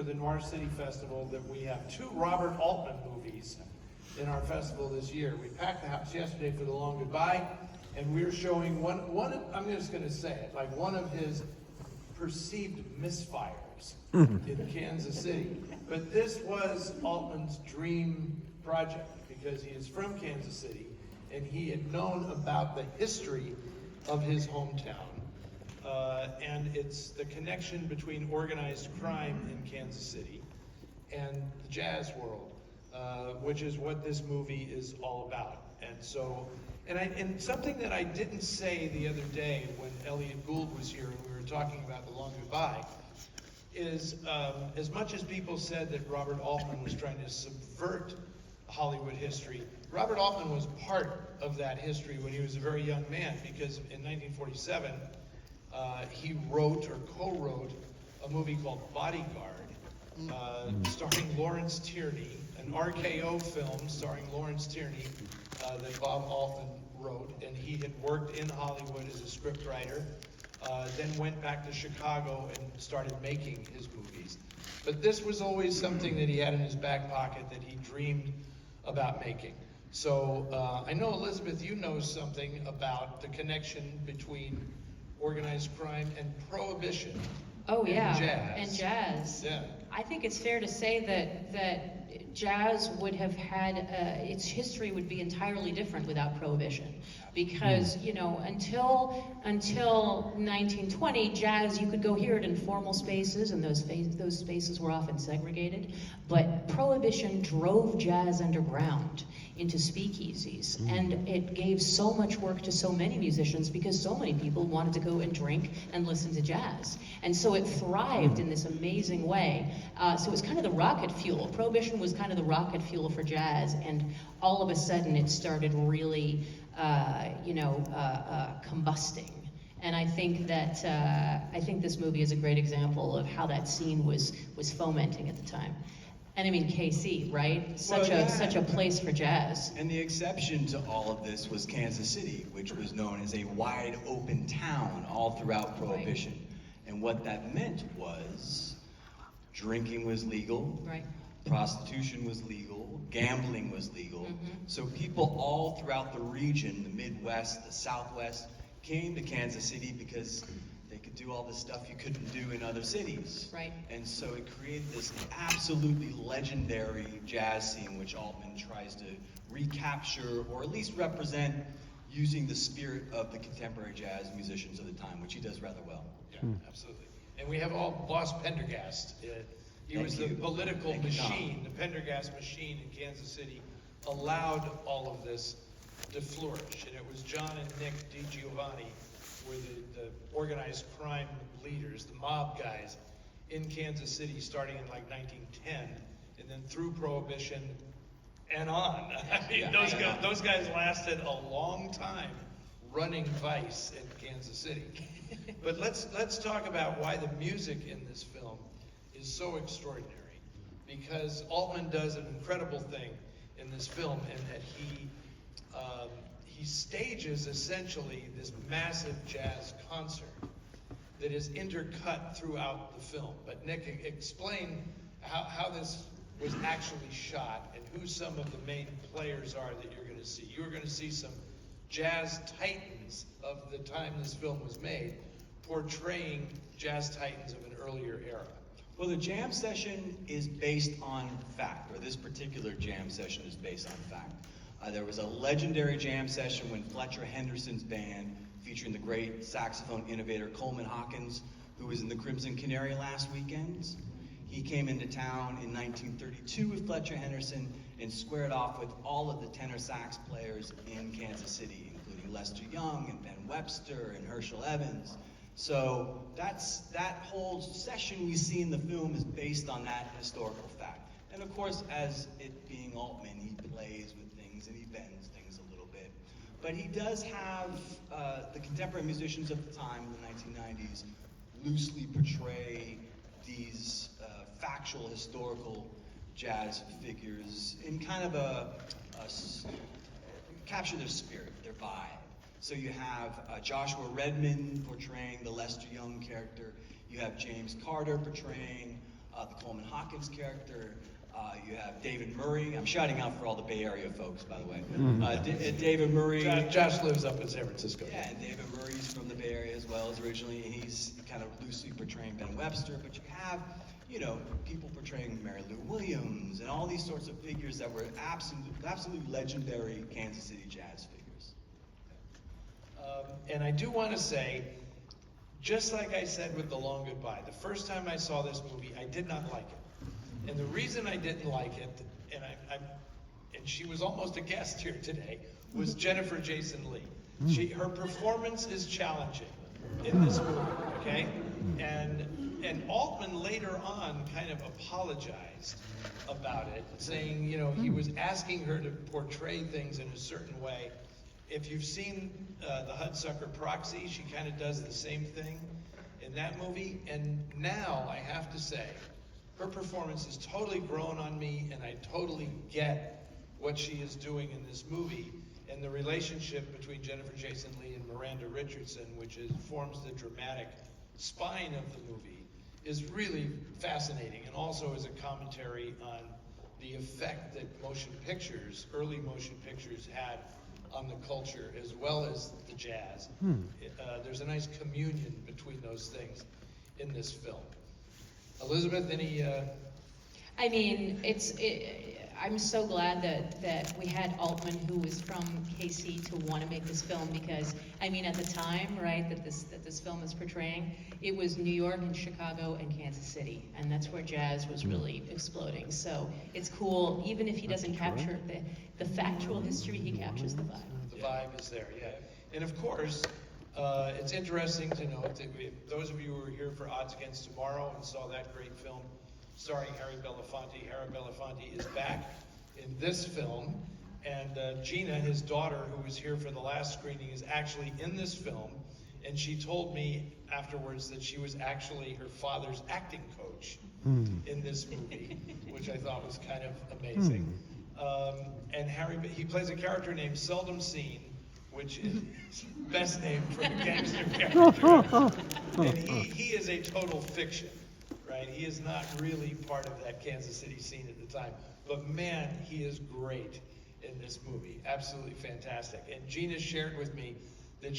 For the Noir City Festival that we have two Robert Altman movies in our festival this year. We packed the house yesterday for The Long Goodbye, and we're showing I'm just going to say it, like one of his perceived misfires in Kansas City. But this was Altman's dream project because he is from Kansas City and he had known about the history of his hometown. And it's the connection between organized crime in Kansas City and the jazz world, which is what this movie is all about. And so, and something that I didn't say the other day when Elliot Gould was here and we were talking about The Long Goodbye, is as much as people said that Robert Altman was trying to subvert Hollywood history, Robert Altman was part of that history when he was a very young man, because in 1947, he wrote or co-wrote a movie called Bodyguard, starring Lawrence Tierney, an RKO film starring Lawrence Tierney that Bob Altman wrote, and he had worked in Hollywood as a scriptwriter, then went back to Chicago and started making his movies. But this was always something that he had in his back pocket that he dreamed about making. So I know, Elizabeth, you know something about the connection between organized crime and prohibition. Oh yeah, jazz. And jazz. Yeah. I think it's fair to say that jazz would have had, its history would be entirely different without prohibition. Because, you know, until 1920, jazz, you could go hear it in formal spaces, and those spaces were often segregated. But prohibition drove jazz underground into speakeasies, and it gave so much work to so many musicians because so many people wanted to go and drink and listen to jazz. And so it thrived in this amazing way. So it was kind of the rocket fuel. Prohibition was kind of the rocket fuel for jazz, and all of a sudden it started really combusting. And I think that I think this movie is a great example of how that scene was fomenting at the time. And I mean, KC, right? Such a place for jazz. And the exception to all of this was Kansas City, which was known as a wide open town all throughout Prohibition. Right. And what that meant was drinking was legal, right. Prostitution was legal, gambling was legal. So people all throughout the region, the Midwest, the Southwest, came to Kansas City because they could do all this stuff you couldn't do in other cities. Right. And so it created this absolutely legendary jazz scene, which Altman tries to recapture or at least represent using the spirit of the contemporary jazz musicians of the time, which he does rather well. Yeah, absolutely. And we have all lost Pendergast. He was the political machine, the Pendergast machine in Kansas City allowed all of this to flourish. And it was John and Nick DiGiovanni were the organized crime leaders, the mob guys in Kansas City starting in like 1910 and then through Prohibition and on. I mean, those guys lasted a long time running vice in Kansas City. But let's talk about why the music in this film is so extraordinary, because Altman does an incredible thing in this film, in that he stages essentially this massive jazz concert that is intercut throughout the film. But Nick, explain how this was actually shot and who some of the main players are that you're going to see. You're going to see some jazz titans of the time this film was made, portraying jazz titans of an earlier era. Well, the jam session is based on fact, or this particular jam session is based on fact. There was a legendary jam session when Fletcher Henderson's band, featuring the great saxophone innovator Coleman Hawkins, who was in the Crimson Canary last weekend. He came into town in 1932 with Fletcher Henderson and squared off with all of the tenor sax players in Kansas City, including Lester Young and Ben Webster and Herschel Evans. So that whole session we see in the film is based on that historical fact. And of course, as it being Altman, he plays with things and he bends things a little bit. But he does have the contemporary musicians of the time, in the 1990s, loosely portray these factual, historical jazz figures in kind of capture their spirit, their vibe. So you have Joshua Redman portraying the Lester Young character. You have James Carter portraying the Coleman Hawkins character. You have David Murray. I'm shouting out for all the Bay Area folks, by the way. David Murray. Josh lives up in San Francisco. Yeah, and David Murray's from the Bay Area as well as originally. He's kind of loosely portraying Ben Webster, but you have, people portraying Mary Lou Williams and all these sorts of figures that were absolutely legendary Kansas City jazz figures. And I do want to say, just like I said with The Long Goodbye, the first time I saw this movie, I did not like it. And the reason I didn't like it, and she was almost a guest here today, was Jennifer Jason Leigh. Her performance is challenging in this movie, okay? And Altman later on kind of apologized about it, saying, he was asking her to portray things in a certain way. If you've seen the Hudsucker Proxy, she kind of does the same thing in that movie. And now I have to say, her performance has totally grown on me, and I totally get what she is doing in this movie. And the relationship between Jennifer Jason Leigh and Miranda Richardson, which forms the dramatic spine of the movie, is really fascinating, and also is a commentary on the effect that early motion pictures had on the culture as well as the jazz. There's a nice communion between those things in this film. Elizabeth, any? I'm so glad that we had Altman, who was from KC, to want to make this film, because at the time, right, that this film is portraying, it was New York and Chicago and Kansas City, and that's where jazz was really exploding. So it's cool, even if he doesn't capture the factual history, he captures the vibe. The vibe is there, yeah. And of course, it's interesting to note that those of you who were here for Odds Against Tomorrow and saw that great film starring Harry Belafonte is back in this film. And Gina, his daughter, who was here for the last screening, is actually in this film. And she told me afterwards that she was actually her father's acting coach in this movie, which I thought was kind of amazing. And he plays a character named Seldom Seen, which is best name for a gangster character. And he is a total fiction, right? He is not really part of that Kansas City scene at the time. But man, he is great in this movie. Absolutely fantastic. And Gina shared with me that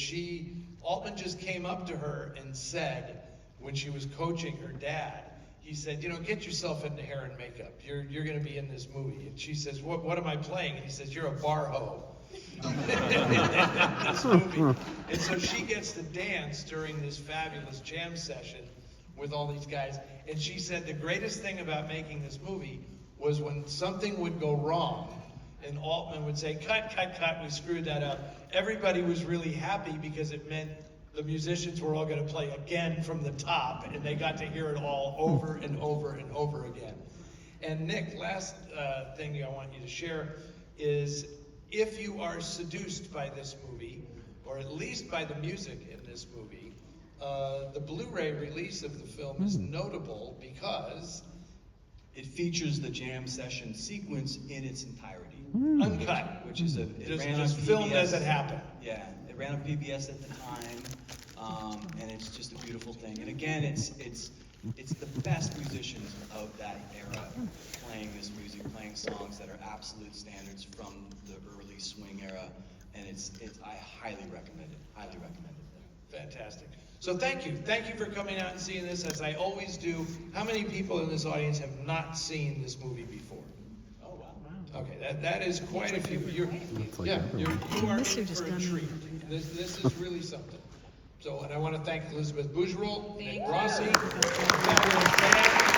Altman just came up to her and said, when she was coaching her dad, he said, get yourself into hair and makeup. You're going to be in this movie. And she says, what am I playing? And he says, you're a bar hoe. This movie. And so she gets to dance during this fabulous jam session with all these guys. And she said the greatest thing about making this movie was when something would go wrong and Altman would say, cut, we screwed that up. Everybody was really happy because it meant the musicians were all going to play again from the top, and they got to hear it all over and over and over again. And Nick, last thing I want you to share is, if you are seduced by this movie, or at least by the music in this movie, the Blu-ray release of the film is notable because it features the jam session sequence in its entirety. Uncut. Which is just filmed as it happened. Yeah, it ran on PBS at the time, and it's just a beautiful thing. And again, it's the best musicians of that era playing this music, playing songs that are absolute standards from the early swing era, and I highly recommend it. Highly recommend it. Fantastic. So thank you for coming out and seeing this, as I always do. How many people in this audience have not seen this movie before? Oh wow. Okay, that is quite a few. You are in for a treat. This is really something. So, and I want to thank Elizabeth Bougerol, Nick Rossi, fabulous band.